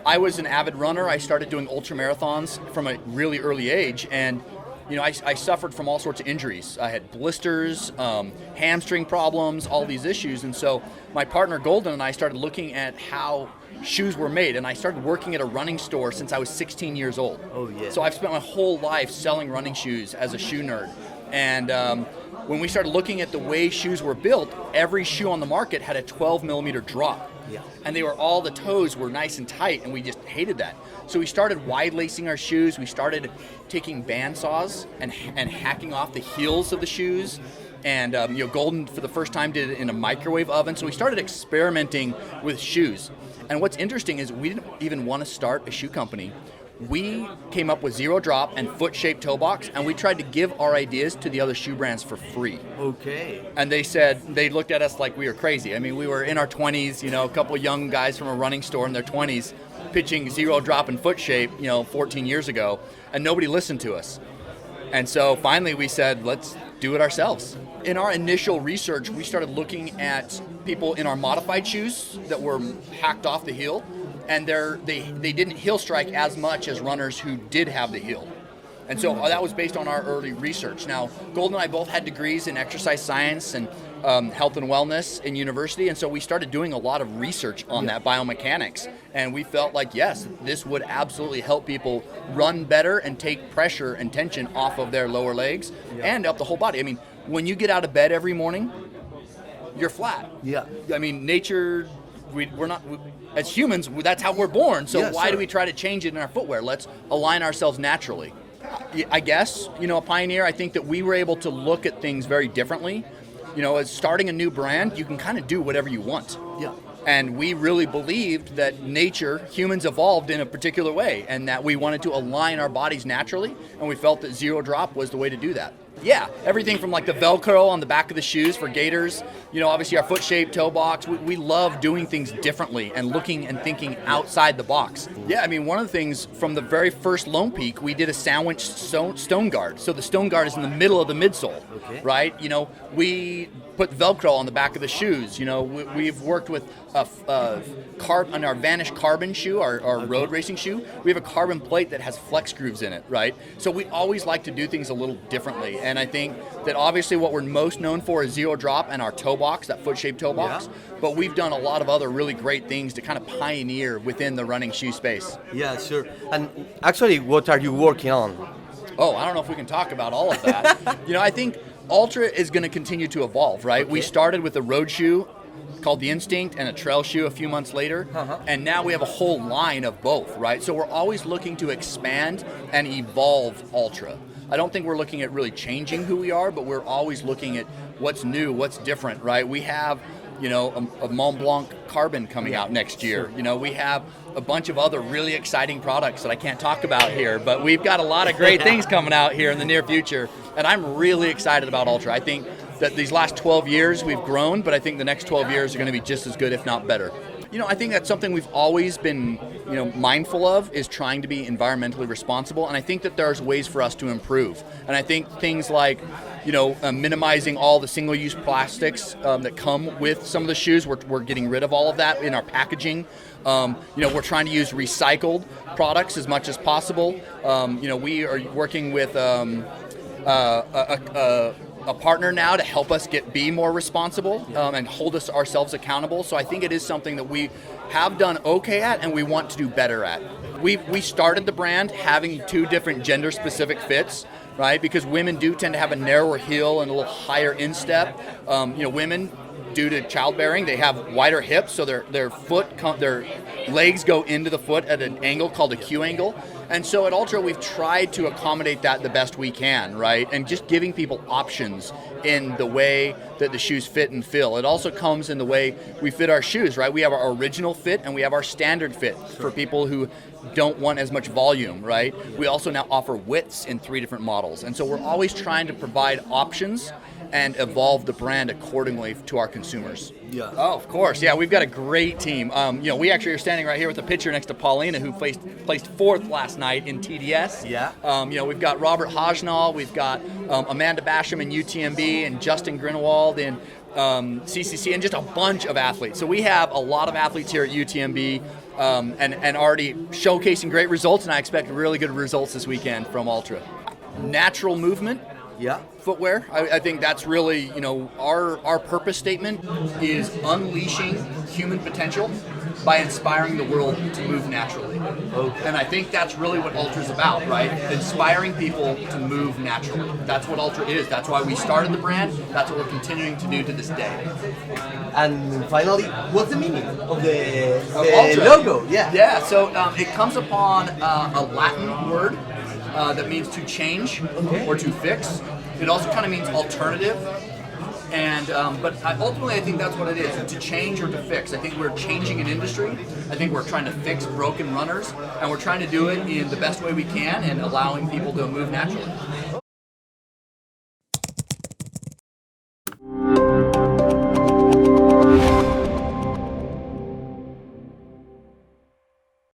I was an avid runner. I started doing ultra marathons from a really early age, and I suffered from all sorts of injuries. I had blisters, hamstring problems, all these issues, and so my partner Golden and I started looking at how shoes were made, and I started working at a running store since I was 16 years old. Oh yeah. So I've spent my whole life selling running shoes as a shoe nerd, and when we started looking at the way shoes were built, every shoe on the market had a 12 millimeter drop. Yeah. And all the toes were nice and tight, and we just hated that. So we started wide lacing our shoes. We started taking band saws and hacking off the heels of the shoes. And Golden for the first time did it in a microwave oven. So we started experimenting with shoes. And what's interesting is we didn't even want to start a shoe company. We came up with zero drop and foot shaped toe box, and we tried to give our ideas to the other shoe brands for free. Okay. And they looked at us like we were crazy. I mean, we were in our 20s, a couple of young guys from a running store in their 20s pitching zero drop and foot shape, 14 years ago, and nobody listened to us. And so finally we said, let's do it ourselves. In our initial research, we started looking at people in our modified shoes that were hacked off the heel, and they didn't heel strike as much as runners who did have the heel. And so that was based on our early research. Now, Golden and I both had degrees in exercise science and health and wellness in university, and so we started doing a lot of research on that biomechanics. And we felt like, yes, this would absolutely help people run better and take pressure and tension off of their lower legs and up the whole body. I mean, when you get out of bed every morning, you're flat. Yeah. I mean, nature, we're not, as humans, that's how we're born. So why do we try to change it in our footwear? Let's align ourselves naturally. I guess, a pioneer, I think that we were able to look at things very differently. As starting a new brand, you can kind of do whatever you want. Yeah. And we really believed that humans evolved in a particular way, and that we wanted to align our bodies naturally, and we felt that zero drop was the way to do that. Yeah, everything from like the Velcro on the back of the shoes for gaiters, obviously our foot shaped toe box. We love doing things differently and looking and thinking outside the box. Yeah, I mean, one of the things from the very first Lone Peak, we did a sandwich stone guard. So the stone guard is in the middle of the midsole, right? We put Velcro on the back of the shoes. We've worked with on our Vanish Carbon shoe, our road racing shoe. We have a carbon plate that has flex grooves in it, right? So we always like to do things a little differently. And I think that obviously what we're most known for is zero drop and our toe box, that foot-shaped toe box. Yeah. But we've done a lot of other really great things to kind of pioneer within the running shoe space. Yeah, sure. And actually, what are you working on? Oh, I don't know if we can talk about all of that. I think Ultra is going to continue to evolve, right? Okay. We started with a road shoe called the Instinct and a trail shoe a few months later, and now we have a whole line of both, right? So we're always looking to expand and evolve Ultra. I don't think we're looking at really changing who we are, but we're always looking at what's new, what's different, right? We have, a Mont Blanc Carbon coming out next year. We have a bunch of other really exciting products that I can't talk about here, but we've got a lot of great things coming out here in the near future, and I'm really excited about Ultra. I think that these last 12 years we've grown, but I think the next 12 years are going to be just as good, if not better. I think that's something we've always been, mindful of, is trying to be environmentally responsible. And I think that there's ways for us to improve. And I think things like, minimizing all the single-use plastics that come with some of the shoes, we're getting rid of all of that in our packaging. We're trying to use recycled products as much as possible. We are working with a partner now to help us be more responsible and hold ourselves accountable. So I think it is something that we have done okay at and we want to do better at. We started the brand having 2 different gender-specific fits, right? Because women do tend to have a narrower heel and a little higher instep. Women, due to childbearing, they have wider hips, so their legs go into the foot at an angle called a Q angle. And so at Ultra, we've tried to accommodate that the best we can, right? And just giving people options in the way that the shoes fit and feel. It also comes in the way we fit our shoes, right? We have our original fit and we have our standard fit for people who don't want as much volume, right? We also now offer widths in 3 different models. And so we're always trying to provide options and evolve the brand accordingly to our consumers. Yeah. Oh, of course. Yeah, we've got a great team. We actually are standing right here with a picture next to Paulina, who placed 4th last night in TDS. Yeah. We've got Robert Hajnal, we've got Amanda Basham in UTMB, and Justin Grinewald in CCC, and just a bunch of athletes. So we have a lot of athletes here at UTMB. and already showcasing great results, and I expect really good results this weekend from Ultra. Natural movement. Yeah. Footwear. I think that's really, our purpose statement is unleashing human potential by inspiring the world to move naturally. Okay. And I think that's really what Ultra's about, right? Inspiring people to move naturally. That's what Ultra is. That's why we started the brand. That's what we're continuing to do to this day. And finally, what's the meaning of the Ultra. logo? Yeah. Yeah, so it comes upon a Latin word that means to change or to fix. It also kind of means alternative. And but ultimately, I think that's what it is, to change or to fix. I think we're changing an industry. I think we're trying to fix broken runners, and we're trying to do it in the best way we can and allowing people to move naturally.